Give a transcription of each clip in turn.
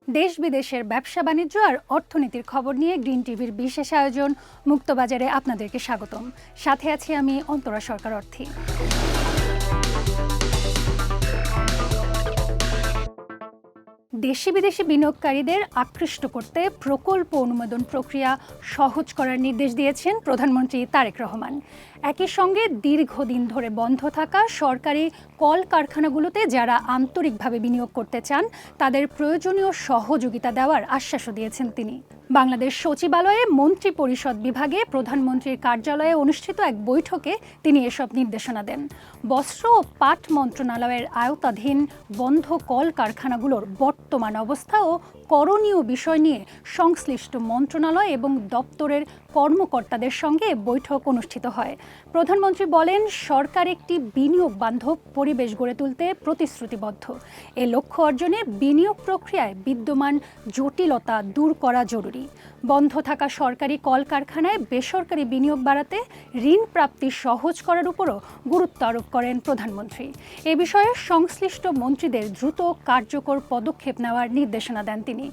দেশ বিদেশের ব্যবসা বাণিজ্য আর অর্থনীতির খবর নিয়ে গ্রিন টিভির বিশেষ আয়োজন মুক্তবাজারে আপনাদেরকে স্বাগতম। সাথে আছি আমি অন্তরা সরকার অর্থী। দেশি বিদেশি বিনিয়োগকারীদের আকৃষ্ট করতে প্রকল্প অনুমোদন প্রক্রিয়া সহজ করার নির্দেশ দিয়েছেন প্রধানমন্ত্রী তারেক রহমান। একই সঙ্গে দীর্ঘদিন ধরে বন্ধ থাকা সরকারি কলকারখানাগুলোতে যারা আন্তরিকভাবে বিনিয়োগ করতে চান তাদের প্রয়োজনীয় সহযোগিতা দেওয়ার আশ্বাসও দিয়েছেন তিনি। বাংলাদেশ সচিবালয়ে মন্ত্রী পরিষদ বিভাগে প্রধানমন্ত্রীর কার্যালয়ে অনুষ্ঠিত এক বৈঠকে তিনি এসব নির্দেশনা দেন। বস্ত্র ও পাট মন্ত্রণালয়ের আওতাধীন বন্ধ কলকারখানাগুলোর বর্তমান অবস্থা ও করণীয় বিষয় নিয়ে সংশ্লিষ্ট মন্ত্রণালয় এবং দপ্তরের কর্মকর্তাদের সঙ্গে বৈঠক অনুষ্ঠিত হয়। প্রধানমন্ত্রী বলেন, সরকার একটি বিনিয়োগ বান্ধব পরিবেশ গড়ে তুলতে প্রতিশ্রুতিবদ্ধ। এ লক্ষ্য অর্জনে বিনিয়োগ প্রক্রিয়ায় বিদ্যমান জটিলতা দূর করা জরুরি। বন্ধ থাকা সরকারি কলকারখানায় বেসরকারি বিনিয়োগ বাড়াতে ঋণ প্রাপ্তি সহজ করার উপরও গুরুত্ব আরোপ করেন প্রধানমন্ত্রী। এ বিষয়ে সংশ্লিষ্ট মন্ত্রীদের দ্রুত কার্যকর পদক্ষেপ নেওয়ার নির্দেশনা দেন তিনি।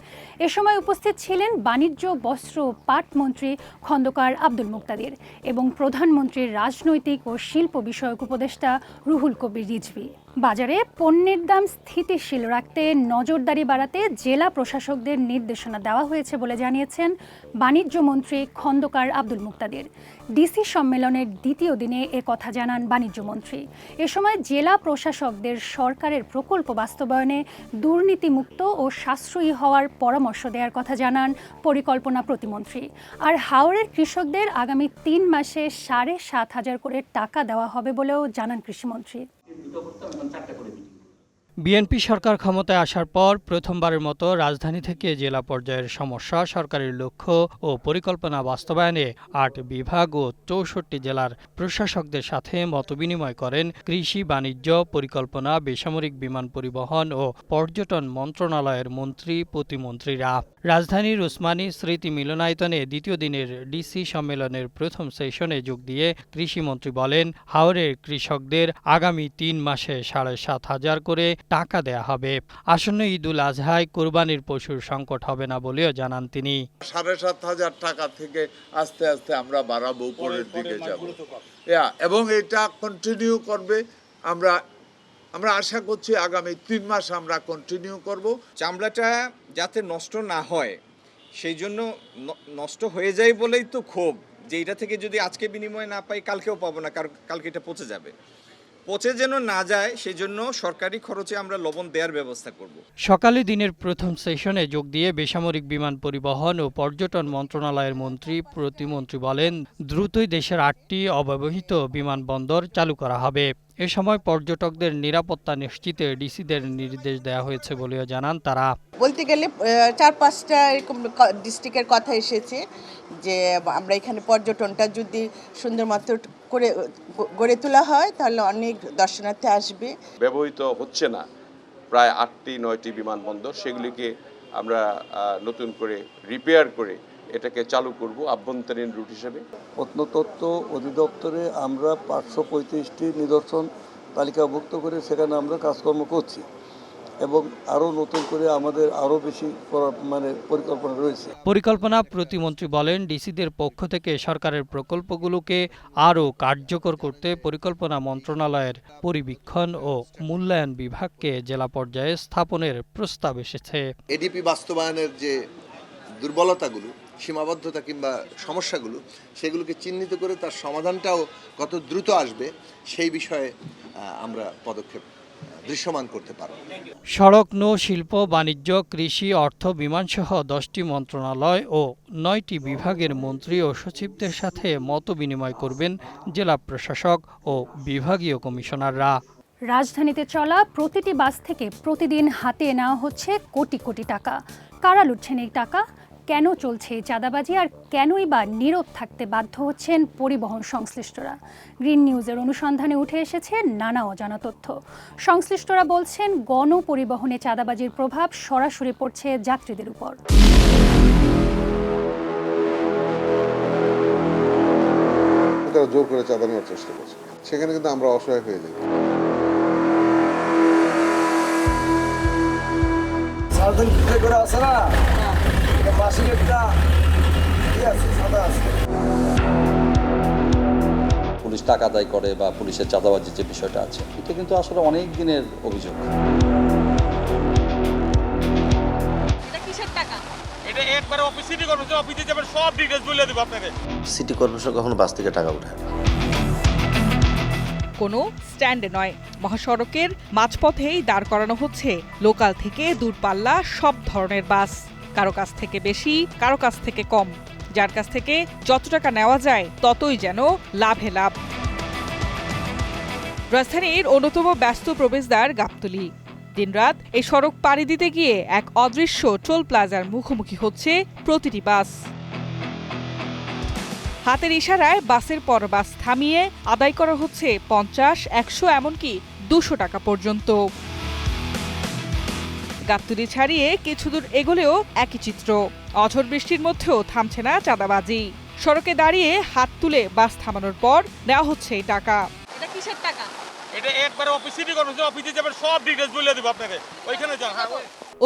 এ সময় উপস্থিত ছিলেন বাণিজ্য, বস্ত্র ও পাট মন্ত্রী খন্দকার আব্দুল মুক্তাদির এবং প্রধানমন্ত্রীর রাজনৈতিক ও শিল্প বিষয়ক উপদেষ্টা রুহুল কবির রিজভী। বাজারে পণ্যের দাম স্থিতিশীল রাখতে নজরদারি বাড়াতে জেলা প্রশাসকদের নির্দেশনা দেওয়া হয়েছে বলে জানিয়েছেন বাণিজ্য মন্ত্রী খন্দকার আব্দুল মুক্তাদির। ডিসি সম্মেলনের দ্বিতীয় দিনে এ কথা জানান বাণিজ্য মন্ত্রী। এ সময় জেলা প্রশাসকদের সরকারের প্রকল্প বাস্তবায়নে দুর্নীতিমুক্ত ও সাশ্রয়ী হওয়ার পরামর্শ দেওয়ার কথা জানান পরিকল্পনা প্রতিমন্ত্রী। আর হাওরের কৃষকদের আগামী 3 মাসে 7,500 করে টাকা দেওয়া হবে বলেও জানান কৃষিমন্ত্রী। বিএনপি সরকার ক্ষমতায় আসার পর প্রথমবারের মতো রাজধানী থেকে জেলা পর্যায়ের সমস্যা, সরকারের লক্ষ্য ও পরিকল্পনা বাস্তবায়নে 8 বিভাগ ও 64 জেলার প্রশাসকদের সাথে মতবিনিময় করেন কৃষি, বাণিজ্য, পরিকল্পনা, বেসামরিক বিমান পরিবহন ও পর্যটন মন্ত্রণালয়ের মন্ত্রী প্রতিমন্ত্রীরা। রাজধানীর ওসমানী স্মৃতি মিলনায়তনে দ্বিতীয় দিনের ডিসি সম্মেলনের প্রথম সেশনে যোগ দিয়ে কৃষিমন্ত্রী বলেন, হাওরের কৃষকদের আগামী 3 মাসে 7,500 করে টাকা দেয়া হবে। আসন্ন ঈদুল আজহায় কোরবানির পশুর সংকট হবে না বলেও জানান তিনি। 7,500 টাকা থেকে আস্তে আস্তে আমরা বাড়াবো, উপরের দিকে যাব এবং এটা কন্টিনিউ করবে। আমরা আশা করছি আগামী 3 মাস আমরা কন্টিনিউ করব। চামড়াটা যাতে নষ্ট না হয়, সেই জন্য নষ্ট হয়ে যায় বলেই তো ক্ষোভ, যে এটা থেকে যদি আজকে বিনিময় না পাই কালকেও পাবো না, কালকে এটা পচে যাবে। পচে যেন না যায় সেজন্য সরকারি খরচে আমরা লবণ দেওয়ার ব্যবস্থা করব। সকালে দিনের প্রথম সেশনে যোগ দিয়ে বেসামরিক বিমান পরিবহন ও পর্যটন মন্ত্রণালয়ের মন্ত্রী প্রতিমন্ত্রী বলেন, দ্রুতই দেশের 8টি অব্যবহৃত বিমানবন্দর চালু করা হবে। এ সময় পর্যটকদের নিরাপত্তা নিশ্চিতে ডিসিদের নির্দেশ দেওয়া হয়েছে বলেও জানান তারা। বলতে গেলে 4-5টা এরকম ডিস্ট্রিক্টের কথা এসেছে যে আমরা এখানে পর্যটনটা যদি সুন্দর মতো করে গড়ে তোলা হয় তাহলে অনেক দর্শনার্থী আসবে। ব্যবহৃত হচ্ছে না প্রায় 8টি-9টি বিমানবন্দর, সেগুলিকে আমরা নতুন করে রিপেয়ার করে এটাকে চালু করব আভ্যন্তরীণ রুট হিসেবে। প্রত্নতত্ত্ব অধিদপ্তরে আমরা 535টি নিদর্শন তালিকাভুক্ত করে সেখানে আমরা কাজকর্ম করছি এবং আরও নতুন করে আমাদের আরও বেশি পরিকল্পনা রয়েছে। পরিকল্পনা প্রতিমন্ত্রী বলেন, ডিসিদের পক্ষ থেকে সরকারের প্রকল্পগুলোকে আরও কার্যকর করতে পরিকল্পনা মন্ত্রণালয়ের পরিবীক্ষণ ও মূল্যায়ন বিভাগকে জেলা পর্যায়ে স্থাপনের প্রস্তাব এসেছে। এডিপি বাস্তবায়নের যে দুর্বলতাগুলো, সীমাবদ্ধতা কিংবা সমস্যাগুলো, সেগুলোকে চিহ্নিত করে তার সমাধানটাও কত দ্রুত আসবে সেই বিষয়ে আমরা পদক্ষেপ দৃশ্যমান করতে পারব। সড়ক, নৌ, শিল্প, বাণিজ্য, কৃষি, অর্থ, বিমানসহ 10টি মন্ত্রণালয় ও 9টি বিভাগের মন্ত্রী ও সচিবদের সাথে মতবিনিময় করবেন জেলা প্রশাসক ও বিভাগীয় কমিশনাররা। রাজধানীতে চলা প্রতিটি বাস থেকে প্রতিদিন হাতিয়ে নেওয়া হচ্ছে কোটি কোটি টাকা। কারা লুটছেন এই টাকা? কেন চলছে এই চাঁদাবাজি আর কেনই বা নীরব থাকতে বাধ্য হচ্ছেন পরিবহন সংশ্লিষ্টরা? গ্রিন নিউজের অনুসন্ধানে উঠে এসেছে নানা অজানা তথ্য। সংশ্লিষ্টরা বলছেন, গণপরিবহনে চাঁদাবাজির প্রভাব সরাসরি পড়ছে যাত্রীদের উপর। তারা জোর করে চাঁদা নেওয়ার চেষ্টা করছে, সেখানে কিন্তু আমরা অসহায় হয়ে যাই। পুলিশ টাকা আদায় করে বা পুলিশের চাঁদাবাজির যে বিষয়টা আছে, এটা কিন্তু আসলে অনেক দিনের অভিযোগ। সিটি কর্পোরেশন কখনো বাস থেকে টাকা উঠায় না। কোনো স্ট্যান্ডে নয়, মহাসড়কের মাঝপথেই দাঁড় করানো হচ্ছে লোকাল থেকে দূরপাল্লা সব ধরনের বাস। কারো কাছ থেকে বেশি, কারো কাছ থেকে কম, যার কাছ থেকে যত টাকা নেওয়া যায় ততই যেন লাভে লাভ। রাজধানীর অন্যতম ব্যস্ত প্রবেশদ্বার গাবতলী। দিনরাত এই সড়ক পাড়ি দিতে গিয়ে এক অদৃশ্য টোল প্লাজার মুখোমুখি হচ্ছে প্রতিটি বাস। হাতের ইশারায় বাসের পর বাস থামিয়ে আদায় করা হচ্ছে 50, 100 এমনকি 200 টাকা পর্যন্ত। গাবতলী ছাড়িয়ে কিছু দূর এগোলেও একই চিত্র। অঝড় বৃষ্টির মধ্যেও থামছে না চাঁদাবাজি। সড়কে দাঁড়িয়ে হাত তুলে বাস থামানোর পর নেওয়া হচ্ছে এই টাকা। এটা কিসের টাকা? এটা একবারে অফিসে যাবেন, সব ডিটেইলস বলে দেব আপনাকে, ওইখানে যান।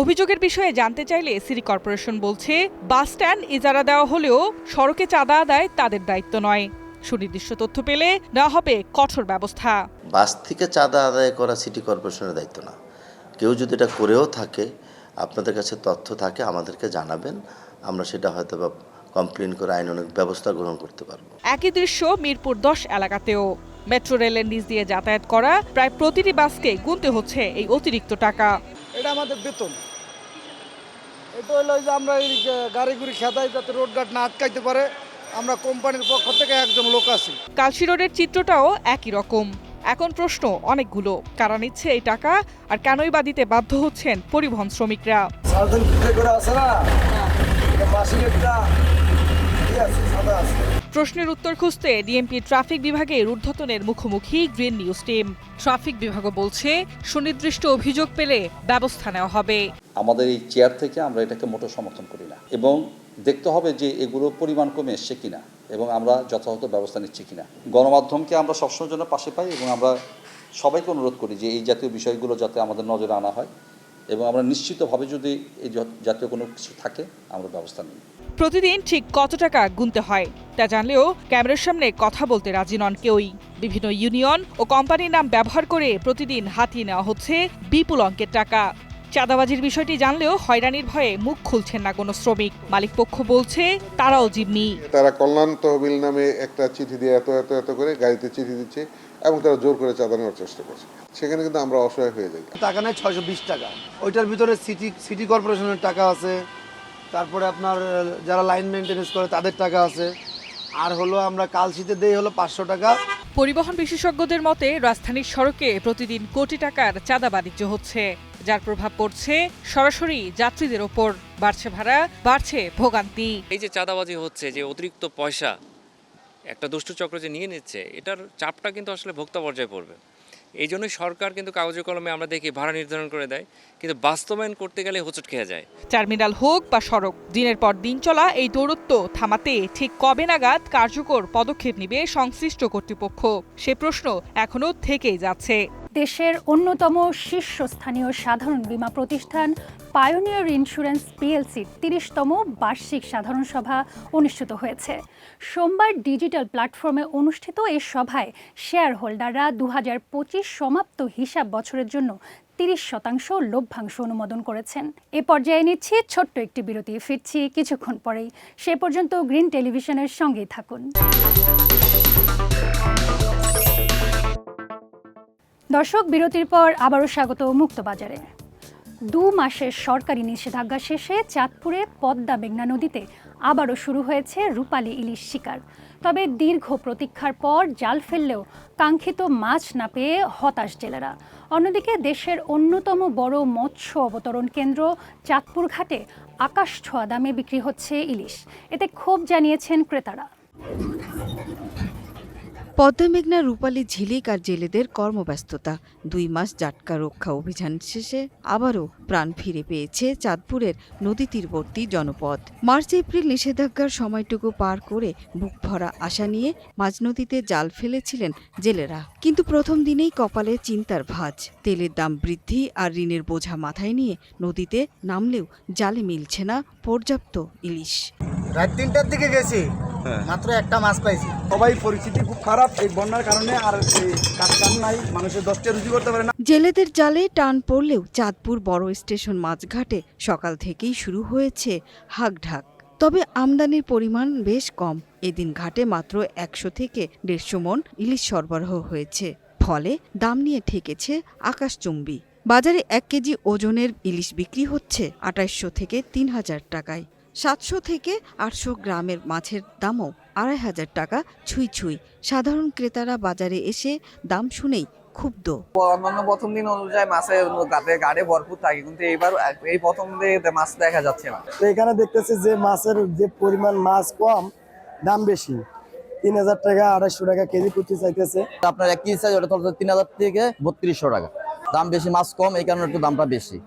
অভিযোগের বিষয়ে জানতে চাইলে সিটি কর্পোরেশন বলছে, বাস স্ট্যান্ড ইজারা দেওয়া হলেও সড়কে চাঁদা আদায় তাদের দায়িত্ব নয়। সুনির্দিষ্ট তথ্য পেলে নেওয়া হবে কঠোর ব্যবস্থা। বাস থেকে চাঁদা আদায় করা সিটি কর্পোরেশনের দায়িত্ব না। কেউ যদি এটা করেও থাকে, আপনাদের কাছে তথ্য থাকে, আমাদেরকে জানাবেন, আমরা সেটা হয়তো বা কমপ্লেন করে আইনানুগ ব্যবস্থা গ্রহণ করতে পারবো। একই দৃশ্য মিরপুর 10 এলাকাতেও। মেট্রো রেলের নিচ দিয়ে যাতায়াত করা প্রায় প্রতিটি বাসকে গুনতে হচ্ছে এই অতিরিক্ত টাকা। এটা আমাদের বেতন। এটা হলো যে আমরা এই গাড়িগুড়ি খেদাই যাতে রোডঘাট না আটকাইতে পারে, আমরা কোম্পানির পক্ষ থেকে একজন লোক আছি। কালশী রোডের চিত্রটাও একই রকম। এখন প্রশ্ন অনেকগুলো, কারা নিচ্ছে এই টাকা আর কেনই বা দিতে বাধ্য হচ্ছেন পরিবহন শ্রমিকরা। প্রশ্নের উত্তর খুঁজতে ডিএমপি ট্রাফিক বিভাগের ঊর্ধ্বতনের মুখোমুখি গ্রিন নিউজ টিম। ট্রাফিক বিভাগও বলছে, সুনির্দিষ্ট অভিযোগ পেলে ব্যবস্থা নেওয়া হবে। আমাদের এই চেয়ার থেকে আমরা এটাকে মোটো সমর্থন করি না, এবং দেখতে হবে যে এগুলো পরিমাণ কমে এসছে কিনা এবং আমরা যথাযথ ব্যবস্থা নিচ্ছি কিনা। গণমাধ্যমকে আমরা সবসময়ের জন্য পাশে পাই এবং আমরা সবাইকে অনুরোধ করি যে এই জাতীয় বিষয়গুলো যাতে আমাদের নজরে আনা হয় এবং আমরা নিশ্চিতভাবে যদি এই জাতীয় কোনো কিছু থাকে আমরা ব্যবস্থা নিই। প্রতিদিন ঠিক কত টাকা গুনতে হয় তা জানলেও ক্যামেরার সামনে কথা বলতে রাজি নন কেউই। বিভিন্ন ইউনিয়ন ও কোম্পানির নাম ব্যবহার করে প্রতিদিন হাতিয়ে নেওয়া হচ্ছে বিপুল অঙ্কের টাকা। চাঁদাবাজির বিষয়টি জানলেও হয়রানির ভয়ে মুখ খুলছেন না কোনো শ্রমিক। মালিকপক্ষ বলছে তারাও জিম্মি। তারা কল্যাণ তহবিল নামে একটা চিঠি দিয়ে এত এত এত করে গাড়িতে চিঠি দিচ্ছে এবং তারা জোর করে চাঁদা নেওয়ার চেষ্টা করছে। সেখানে কিন্তু আমরা অসহায় হয়ে যাই। টাকা নেয় 620 টাকা। ওইটার ভিতরে সিটি কর্পোরেশনের টাকা আছে, তারপরে আপনার যারা লাইন মেনটেনেন্স করে তাদের টাকা আছে, আর হলো আমরা কালশীতে দেই হলো 500 টাকা। পরিবহন বিশেষজ্ঞদের মতে রাজধানীর সড়কে প্রতিদিন কোটি টাকার চাঁদা বাণিজ্য হচ্ছে, যার প্রভাব পড়ছে সরাসরি যাত্রীদের ওপর। বাড়ছে ভাড়া, বাড়ছে ভোগান্তি। এই যে চাঁদাবাজি হচ্ছে, যে অতিরিক্ত পয়সা একটা দুষ্ট চক্র যে নিয়ে নিচ্ছে, এটার চাপটা কিন্তু আসলে ভোক্তা পর্যায়ে পড়বে। এই জন্যই সরকার কিন্তু কাগজে কলমে আমরা দেখি ভাড়া নির্ধারণ করে দেয়, কিন্তু বাস্তবায়ন করতে গেলে হোঁচট খেয়ে যায়। টার্মিনাল হোক বা সড়ক, দিনের পর দিন চলা এই দৌরত্ব থামাতে ঠিক কবে নাগাদ কার্যকর পদক্ষেপ নেবে সংশ্লিষ্ট কর্তৃপক্ষ, সে প্রশ্ন এখনো থেকেই যাচ্ছে। দেশের অন্যতম শীর্ষস্থানীয় সাধারণ বীমা প্রতিষ্ঠান পায়োনিয়ার ইন্স্যুরেন্স পিএলসির 30তম বার্ষিক সাধারণ সভা অনুষ্ঠিত হয়েছে। সোমবার ডিজিটাল প্ল্যাটফর্মে অনুষ্ঠিত এই সভায় শেয়ার হোল্ডাররা 2025 সমাপ্ত হিসাব বছরের জন্য 30% লভ্যাংশ অনুমোদন করেছেন। এ পর্যায়ে নিচ্ছি ছোট্ট একটি বিরতি, ফিরছি কিছুক্ষণ পরেই। সে পর্যন্ত গ্রিন টেলিভিশনের সঙ্গেই থাকুন। দর্শক, বিরতির পর আবারও স্বাগত মুক্তবাজারে। 2 মাসের সরকারি নিষেধাজ্ঞা শেষে চাঁদপুরে পদ্মা মেঘনা নদীতে আবারও শুরু হয়েছে রূপালী ইলিশ শিকার। তবে দীর্ঘ প্রতীক্ষার পর জাল ফেললেও কাঙ্ক্ষিত মাছ না পেয়ে হতাশ জেলেরা। অন্যদিকে দেশের অন্যতম বড় মৎস্য অবতরণ কেন্দ্র চাঁদপুর ঘাটে আকাশ ছোঁয়া দামে বিক্রি হচ্ছে ইলিশ। এতে ক্ষোভ জানিয়েছেন ক্রেতারা। পদ্মা মেঘনা রূপালী ঝিলিক আর জেলেদের কর্মব্যস্ততা। 2 মাস জাটকা রক্ষা অভিযান শেষে আবারও প্রাণ ফিরে পেয়েছে চাঁদপুরের নদী তীরবর্তী জনপদ। মার্চ এপ্রিল নিষেধাজ্ঞার সময়টুকু পার করে বুক ভরা আশা নিয়ে মাঝ নদীতে জাল ফেলেছিলেন জেলেরা। কিন্তু প্রথম দিনেই কপালে চিন্তার ভাঁজ। তেলের দাম বৃদ্ধি আর ঋণের বোঝা মাথায় নিয়ে নদীতে নামলেও জালে মিলছে না পর্যাপ্ত ইলিশ। রাত 3টার দিকে গেছি, মাত্র একটা মাছ পাইছি। সবাই পরিস্থিতি খুব খারাপ এই বন্যার কারণে, আর কাজ কাম নাই, মানুষের 10টা রুজি করতে পারে না। জেলেদের জালে টান পড়লেও চাঁদপুর বড় স্টেশন মাঝঘাটে সকাল থেকেই শুরু হয়েছে হাঁকঢাক। তবে আমদানির পরিমাণ বেশ কম। এদিন ঘাটে মাত্র 100 থেকে 150 মণ ইলিশ সরবরাহ হয়েছে। ফলে দাম নিয়ে ঠেকেছে আকাশচুম্বী। বাজারে 1 কেজি ওজনের ইলিশ বিক্রি হচ্ছে 2800 থেকে 3000 টাকায়। 700 থেকে 800 গ্রামের মাছের দামও 2500 টাকা ছুঁই ছুঁই। সাধারণ ক্রেতারা বাজারে এসে দাম শুনেই ক্ষুব্ধ। অন্যান্য প্রথম দিন অনুযায়ী মাছের গাড়ে ভরপুর থাকে, কিন্তু এইবার এই প্রথম দিনে মাছ দেখা যাচ্ছে না। তো এখানে দেখতেছি যে মাছের যে পরিমাণ মাছ কম, দাম বেশি। 3000 টাকা 2800 টাকা কেজি প্রতি চাইতেছে। আপনার 1 কেজি চাই ওটা 3000 থেকে 3200 টাকা। দাম বেশি, মাছ কম, এই কারণে একটু দামটা বেশি।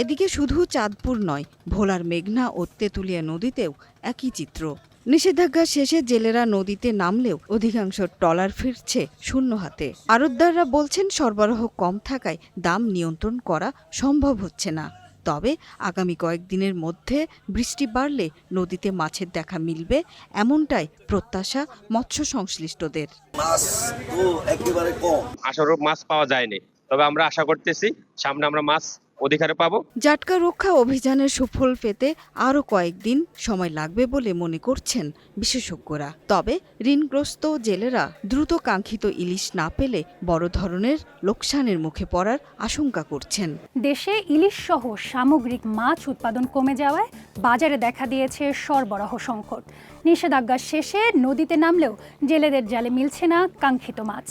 এদিকে শুধু চাঁদপুর নয়, ভোলার মেঘনা ও তেঁতুলিয়া নদীতেও একই চিত্র। নিষেধাজ্ঞা শেষে জেলেরা নদীতে নামলেও অধিকাংশ ট্রলার ফিরছে শূন্য হাতে। আড়তদাররা বলছেন সরবরাহ কম থাকায় দাম নিয়ন্ত্রণ করা সম্ভব হচ্ছে না। তবে আগামী কয়েকদিনের মধ্যে বৃষ্টি বাড়লে নদীতে মাছের দেখা মিলবে, এমনটাই প্রত্যাশা মৎস্য সংশ্লিষ্টদের। মাছ তো একেবারে কম, আশারূপ মাছ পাওয়া যায়নি, তবে আমরা আশা করতেছি সামনে আমরা মাছ অধিকারে পাবো। জাটকা রক্ষা অভিযানের সুফল পেতে আরও কয়েকদিন সময় লাগবে বলে মনে করছেন বিশেষজ্ঞরা। তবে ঋণগ্রস্ত জেলেরা দ্রুত কাঙ্ক্ষিত ইলিশ না পেলে বড় ধরনের লোকসানের মুখে পড়ার আশঙ্কা করছেন। দেশে ইলিশ সহ সামুদ্রিক মাছ উৎপাদন কমে যাওয়ায় বাজারে দেখা দিয়েছে সরবরাহ সংকট। নিষেধাজ্ঞা শেষে নদীতে নামলেও জেলেদের জালে মিলছে না কাঙ্ক্ষিত মাছ।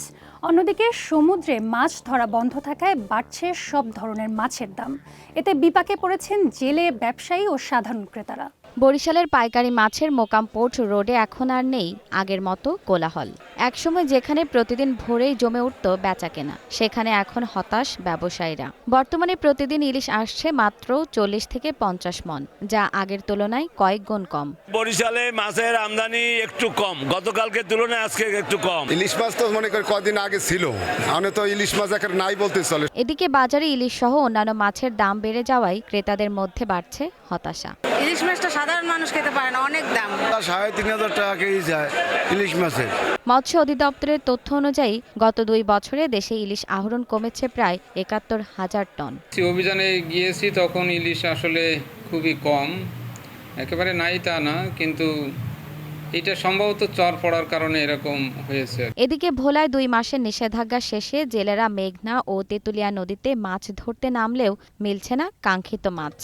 অন্যদিকে সমুদ্রে মাছ ধরা বন্ধ থাকায় বাড়ছে সব ধরনের মাছের দাম। এতে বিপাকে পড়েছেন জেলে, ব্যবসায়ী ও সাধারণ ক্রেতারা। বরিশালের পাইকারি মাছের মোকাম পোর্ট রোডে এখন আর নেই আগের মতো কোলাহল। একসময় যেখানে প্রতিদিন ভোরেই জমে উঠত বেচাকেনা, সেখানে এখন হতাশ ব্যবসায়ীরা। বর্তমানে প্রতিদিন ইলিশ আসছে মাত্র 40 থেকে 50 মণ, যা আগের তুলনায় কয়েক গুণ কম। বরিশালে মাছের আমদানি একটু কম, গতকালকে তুলনায় আজকে একটু কম। ইলিশ মাছ তো মনে করি কদিন আগে ছিল, এখন তো ইলিশ মাছ এখন নাই বলতে চলে। এদিকে বাজারে ইলিশ সহ অন্যান্য মাছের দাম বেড়ে যাওয়ায় ক্রেতাদের মধ্যে বাড়ছে হতাশা। ইলিশ মাছটা সাধারণ মানুষ খেতে পারে না, অনেক দাম। 3500 টাকা কেজি যায় ইলিশ মাছের। মৎস্য অধিদপ্তরের তথ্য অনুযায়ী গত 2 বছরে দেশে ইলিশ আহরণ কমেছে প্রায় 71,000 টন। অভিযানে গিয়েছি তখন ইলিশ আসলে খুবই কম, একেবারে নাই তা না, কিন্তু এটা সম্ভবত চর পড়ার কারণে এরকম হয়েছে। এদিকে ভোলায় 2 মাসের নিষেধাজ্ঞা শেষে জেলেরা মেঘনা ও তেঁতুলিয়া নদীতে মাছ ধরতে নামলেও মিলছে না কাঙ্ক্ষিত মাছ।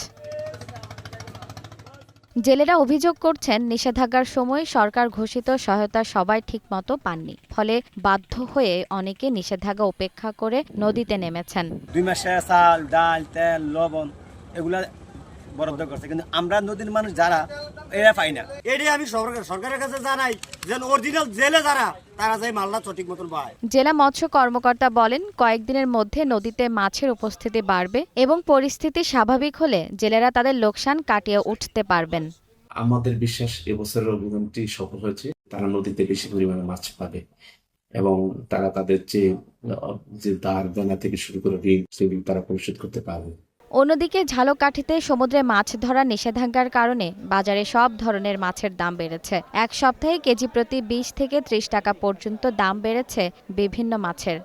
জেলেরা অভিযোগ করছেন নিষেধাজ্ঞার সময় সরকার ঘোষিত সহায়তা সবাই ঠিকমতো পাননি। ফলে বাধ্য হয়ে অনেকে নিষেধাজ্ঞা উপেক্ষা করে নদীতে নেমেছেন। 2 মাসে চাল, ডাল, তেল, লবণ এগুলা বরাদ্দ করছে, কিন্তু আমরা নদীর মানুষ যারা এরা পাই না। এটাই আমি সরকারের কাছে জানাই যে অরিজিনাল জেলে যারা তারা যাই মালটা সঠিক মতন পায়। জেলা মৎস্য কর্মকর্তা বলেন, কয়েকদিনের মধ্যে নদীতে মাছের উপস্থিতি বাড়বে এবং পরিস্থিতি স্বাভাবিক হলে জেলেরা তাদের লোকসান কাটিয়ে উঠতে পারবেন। আমাদের বিশ্বাস এবছরের অভিযানটি সফল হয়েছে। তারা নদীতে বেশি পরিমাণে মাছ পাবে এবং তারা তাদের যে দাঁড় দেনা থেকে শুরু করে ঋণ, সেগুলো তারা পরিশোধ করতে পারবে। অন্যদিকে ঝালকাঠিতে সমুদ্রে মাছ ধরার নিষেধাজ্ঞার কারণে বাজারে সব ধরনের মাছের দাম বেড়েছে। এক সপ্তাহে কেজি প্রতি 20 থেকে 30 টাকা পর্যন্ত দাম বেড়েছে বিভিন্ন মাছের।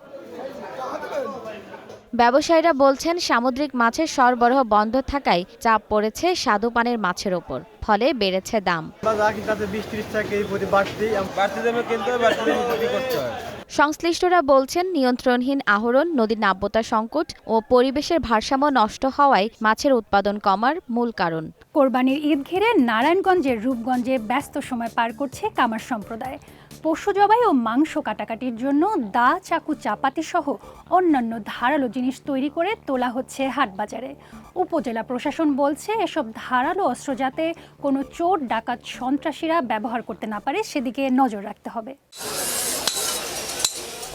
ব্যবসায়ীরা বলছেন, সামুদ্রিক মাছের সরবরাহ বন্ধ থাকায় চাপ পড়েছে স্বাদুপানির মাছের ওপর, ফলে বেড়েছে দাম। সংশ্লিষ্টরা বলছেন, নিয়ন্ত্রণহীন আহরণ, নদীর নাব্যতা সংকট ও পরিবেশের ভারসাম্য নষ্ট হওয়ায় মাছের উৎপাদন কমার মূল কারণ। কোরবানির ঈদ ঘিরে নারায়ণগঞ্জের রূপগঞ্জে ব্যস্ত সময় পার করছে কামার সম্প্রদায়। পশু জবাই ও মাংস কাটাকাটির জন্য দা, চাকু, চাপাতি সহ অন্যান্য ধারালো জিনিস তৈরি করে তোলা হচ্ছে হাটবাজারে। উপজেলা প্রশাসন বলছে এসব ধারালো অস্ত্র যাতে কোনো চোর, ডাকাত, সন্ত্রাসীরা ব্যবহার করতে না পারে সেদিকে নজর রাখতে হবে।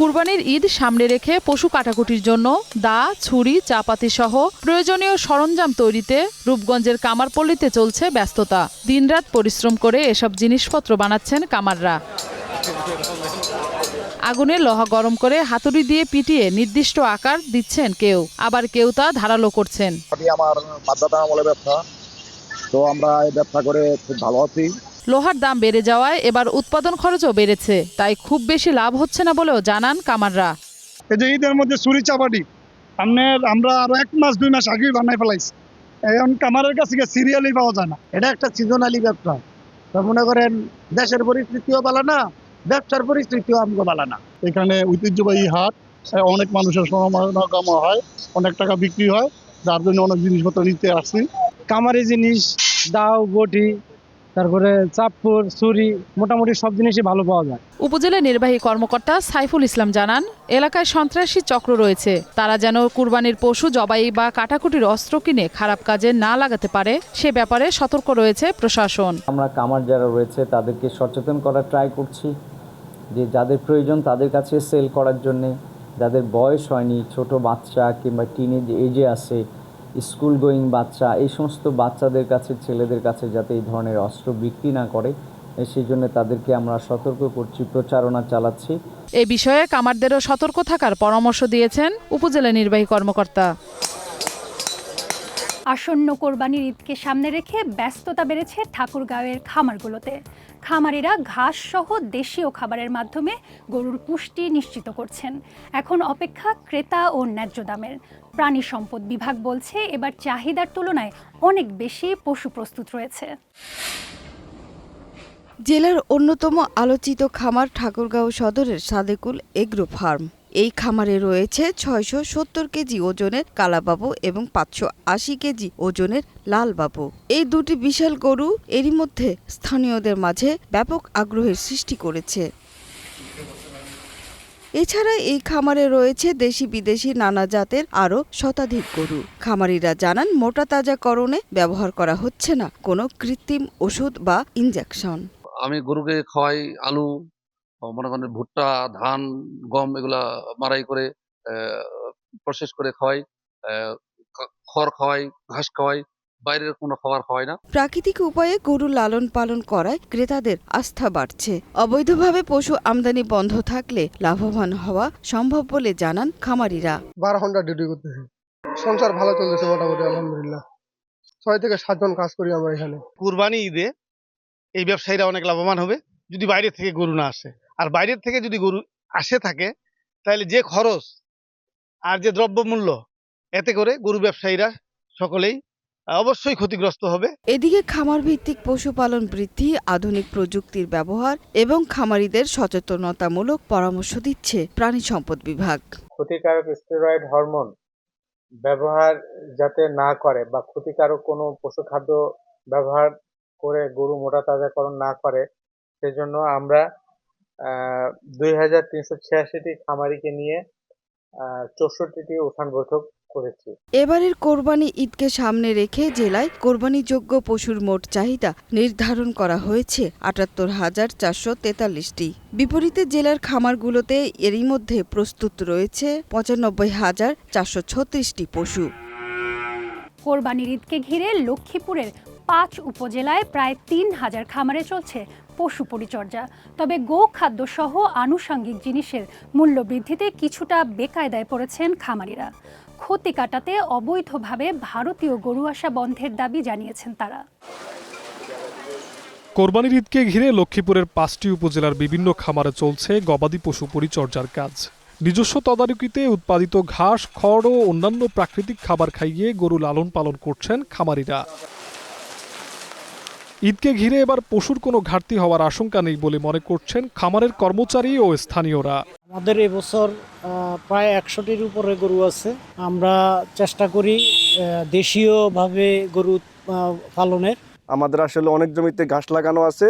কুরবানির ঈদ সামনে রেখে পশু কাটাকুটির জন্য দা, ছুরি, চাপাতি সহ প্রয়োজনীয় সরঞ্জাম তৈরিতে রূপগঞ্জের কামারপল্লীতে চলছে ব্যস্ততা। দিনরাত পরিশ্রম করে এসব জিনিসপত্র বানাচ্ছেন কামাররা। আগুনে লোহা গরম করে হাতুড়ি দিয়ে পিটিয়ে নির্দিষ্ট আকার দিচ্ছেন কেউ, আবার কেউ তা ধারালো করছেন। আমার বাধ্যতামূলক আমলে ব্যবসা, তো আমরা এই ব্যবসা করে খুব ভালো আছি। লোহার দাম বেড়ে যাওয়ায় এবার উৎপাদন খরচও বেড়েছে, তাই খুব বেশি লাভ হচ্ছে না বলেও জানান কামাররা। এই যে ঈদের মধ্যে চুরি চাপাটি আমরা আরো 1 মাস 2 মাস আগে বানাই ফেলাইছি, এখন কামারের কাছে সিরিয়ালই পাওয়া যায় না। এটা একটা সিজনালি ব্যবসা, তো মনে করেন দেশের পরিস্থিতিও ভালো না, ব্যবসার পরিস্থিতিও আমগো ভালো না। এখানে ঐতিহ্যবাহী হাট, অনেক মানুষের সমাগম হয়, অনেক টাকা বিক্রি হয়, যার জন্য অনেক জিনিসপত্র নিতে আসছি। কামারি জিনিস, দাও, বটি, তারপরে চাপ্পর, ছুরি, মোটামুটি সব জিনিসই ভালো পাওয়া যায়। উপজেলা নির্বাহী কর্মকর্তা সাইফুল ইসলাম জানান, এলাকায় সন্ত্রাসী চক্র রয়েছে, তারা যেন কুরবানির পশু জবাই বা কাটাকুটির অস্ত্র কিনে খারাপ কাজে না লাগাতে পারে সে ব্যাপারে সতর্ক রয়েছে প্রশাসন। আমরা কামার যারা রয়েছে তাদেরকে সচেতন করার ট্রাই করছি, যে যাদের প্রয়োজন তাদের কাছে সেল করার জন্যে, যাদের বয়স হয়নি, ছোট বাচ্চা কিংবা টিনেজ এজে আছে, স্কুল গোয়িং বাচ্চা, এই সমস্ত বাচ্চাদের কাছে, ছেলেদের কাছে যাতে এই ধরনের অস্ত্র বিক্রি না করে সেই জন্য তাদেরকে আমরা সতর্ক করছি, প্রচারণা চালাচ্ছি। এই বিষয়ে কামারদেরও সতর্ক থাকার পরামর্শ দিয়েছেন উপজেলা নির্বাহী কর্মকর্তা। আসন্ন কোরবানির ঈদকে সামনে রেখে ব্যস্ততা বেড়েছে ঠাকুরগাঁওয়ের খামারগুলোতে। খামারিরা ঘাস সহ দেশীয় খাবারের মাধ্যমে গরুর পুষ্টি নিশ্চিত করছেন। এখন অপেক্ষা ক্রেতা ও ন্যায্য দামের। প্রাণী সম্পদ বিভাগ বলছে এবার চাহিদার তুলনায় অনেক বেশি পশু প্রস্তুত রয়েছে। জেলার অন্যতম আলোচিত খামার ঠাকুরগাঁও সদরের সাদেকুল এগ্রো ফার্ম। এই খামারে রয়েছে 670 কেজি ওজনের কালাবাবু এবং 580 কেজি ওজনের লালবাবু। এই দুটি বিশাল গরু এরই মধ্যে স্থানীয়দের মাঝে ব্যাপক আগ্রহের সৃষ্টি করেছে। এছাড়া এই খামারে রয়েছে দেশি বিদেশি নানা জাতের আরও শতাধিক গরু। খামারিরা জানান, মোটা তাজাকরণে ব্যবহার করা হচ্ছে না কোনো কৃত্রিম ওষুধ বা ইনজেকশন। আমি গরুকে খাওয়াই আলু, মনে করেন ভুট্টা, ধান, গম, এগুলা মারাই করে প্রসেস করে খাওয়াই, খড় খাওয়াই, ঘাস খাওয়াই, বাইরের কোনো খাবার খাওয়াই না। প্রাকৃতিক উপায়ে গরু লালন পালন করায় ক্রেতাদের আস্থা বাড়ছে। অবৈধভাবে পশু আমদানি বন্ধ থাকলে লাভবান হওয়া সম্ভব বলে জানান খামারিরা। 12 ঘন্টা ডিউটি করতেছি, সংসার ভালো চলতেছে মোটামুটি, আলহামদুলিল্লাহ। 6 থেকে 7 জন কাজ করি আমরা এখানে। কুরবানি ঈদে এই ব্যবসায়ীরা অনেক লাভবান হবে যদি বাইরে থেকে গরু না আসে। আর বাইরের থেকে যদি গরু আসে থাকে তাহলে যে খরচ আর যে দ্রব্যমূল্য, এতে করে গরু ব্যবসায়ীরা সকলেই অবশ্যই ক্ষতিগ্রস্ত হবে। এদিকে খামার ভিত্তিক পশুপালন বৃদ্ধি, আধুনিক প্রযুক্তির ব্যবহার এবং খামারিদের সচেতনতামূলক পরামর্শ দিচ্ছে প্রাণী সম্পদ বিভাগ। ক্ষতিকারক স্টেরয়েড হরমোন ব্যবহার যাতে না করে বা ক্ষতিকারক কোনো পশু খাদ্য ব্যবহার করে গরু মোটা তাজাকরণ না করে, সেজন্য আমরা 2386টি খামারিকে নিয়ে 64টি উঠান বৈঠক করেছি। এবারের কোরবানি ঈদকে সামনে রেখে জেলায় কোরবানিযোগ্য পশুর মোট চাহিদা নির্ধারণ করা হয়েছে ৭৮,৪৪৩টি। বিপরীতে জেলার খামারগুলোতে এরই মধ্যে প্রস্তুত রয়েছে ৯৫,৪৩৬টি পশু। কোরবানির ঈদকে ঘিরে লক্ষ্মীপুরের 5 উপজেলায় প্রায় ৩,০০০ খামারে চলছে পশু পরিচর্যা। তবে গো খাদ্য সহ আনুষঙ্গিক জিনিসের মূল্য বৃদ্ধিতে কিছুটা বেকায়দায় পড়েছেন খামারিরা। ক্ষতি কাটাতে অবৈধভাবে ভারতীয় গরু আসা বন্ধের দাবি জানিয়েছেন তারা। কোরবানির ঈদকে ঘিরে লক্ষ্মীপুরের 5টি উপজেলার বিভিন্ন খামারে চলছে গবাদি পশু পরিচর্যার কাজ। নিজস্ব তদারকিতে উৎপাদিত ঘাস, খড় ও অন্যান্য প্রাকৃতিক খাবার খাইয়ে গরু লালন পালন করছেন খামারিরা। ঈদকে ঘিরে এবার পশুর কোনো ঘাটতি হওয়ার আশঙ্কা নেই বলে মনে করছেন খামারের কর্মচারী ও স্থানীয়রা। আমাদের এবছর প্রায় 100টির উপরে গরু আছে। আমরা চেষ্টা করি দেশীয়ভাবে গরু পালনের। আমাদের আসলে অনেক জমিতে ঘাস লাগানো আছে,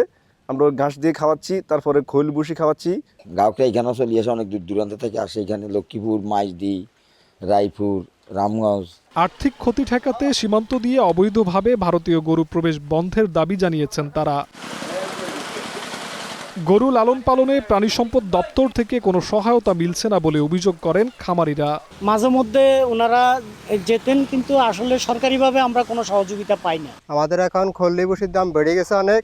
আমরা ওই ঘাস দিয়ে খাওয়াচ্ছি, তারপরে খৈল ভুসি খাওয়াচ্ছি। গাঁওটা এখানেও চলে আসে, অনেক দূর দূরান্ত থেকে আসে এখানে, লক্ষ্মীপুর, মাইজদি, রায়পুর, রামগঞ্জ। আর্থিক ক্ষতি ঠেকাতে সীমান্ত দিয়ে অবৈধভাবে ভারতীয় গরু প্রবেশ বন্ধের দাবি জানিয়েছেন তারা। গরু লালন পালনে প্রাণী সম্পদ দপ্তর থেকে কোনো সহায়তা মিলছে না বলে অভিযোগ করেন খামারিরা। মাঝে মধ্যে ওনারা যেতেন, কিন্তু আসলে সরকারিভাবে আমরা কোনো সহযোগিতা পাই না। আমাদের এখন খল্লি ভুসির দাম বেড়ে গেছে অনেক,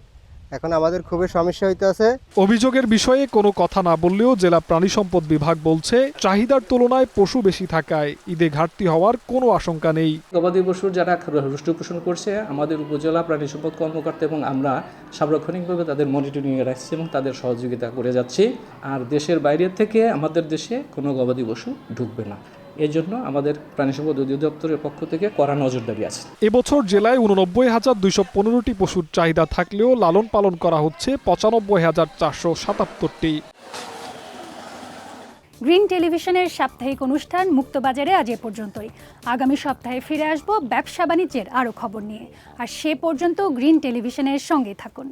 এখন আমাদের খুবই সমস্যা হইতেছে। অভিযোগের বিষয়ে কোনো কথা না বললেও জেলা প্রাণী সম্পদ বিভাগ বলছে চাহিদার তুলনায় পশু বেশি থাকায় ঈদে ঘাটতি হওয়ার কোনো আশঙ্কা নেই। গবাদি পশুর যারা রুষ্ট পোষণ করছে, আমাদের উপজেলা প্রাণী সম্পদ কর্মকর্তা এবং আমরা সার্বক্ষণিকভাবে তাদের মনিটরিংয়ে রাখছি এবং তাদের সহযোগিতা করে যাচ্ছি। আর দেশের বাইরের থেকে আমাদের দেশে কোনো গবাদি পশু ঢুকবে না, এই জন্য আমাদের প্রাণী সম্পদ অধিদপ্তরের পক্ষ থেকে কড়া নজরদারি আছে। এবছর জেলায় 89,215টি পশুর চাহিদা থাকলেও লালন পালন করা হচ্ছে 95,477টি। গ্রিন টেলিভিশনের সাপ্তাহিক অনুষ্ঠান মুক্তবাজারে আজ এ পর্যন্তই। আগামী সপ্তাহে ফিরে আসব ব্যবসা বাণিজ্যের আরও খবর নিয়ে। আর সে পর্যন্ত গ্রিন টেলিভিশনের সঙ্গেই থাকুন।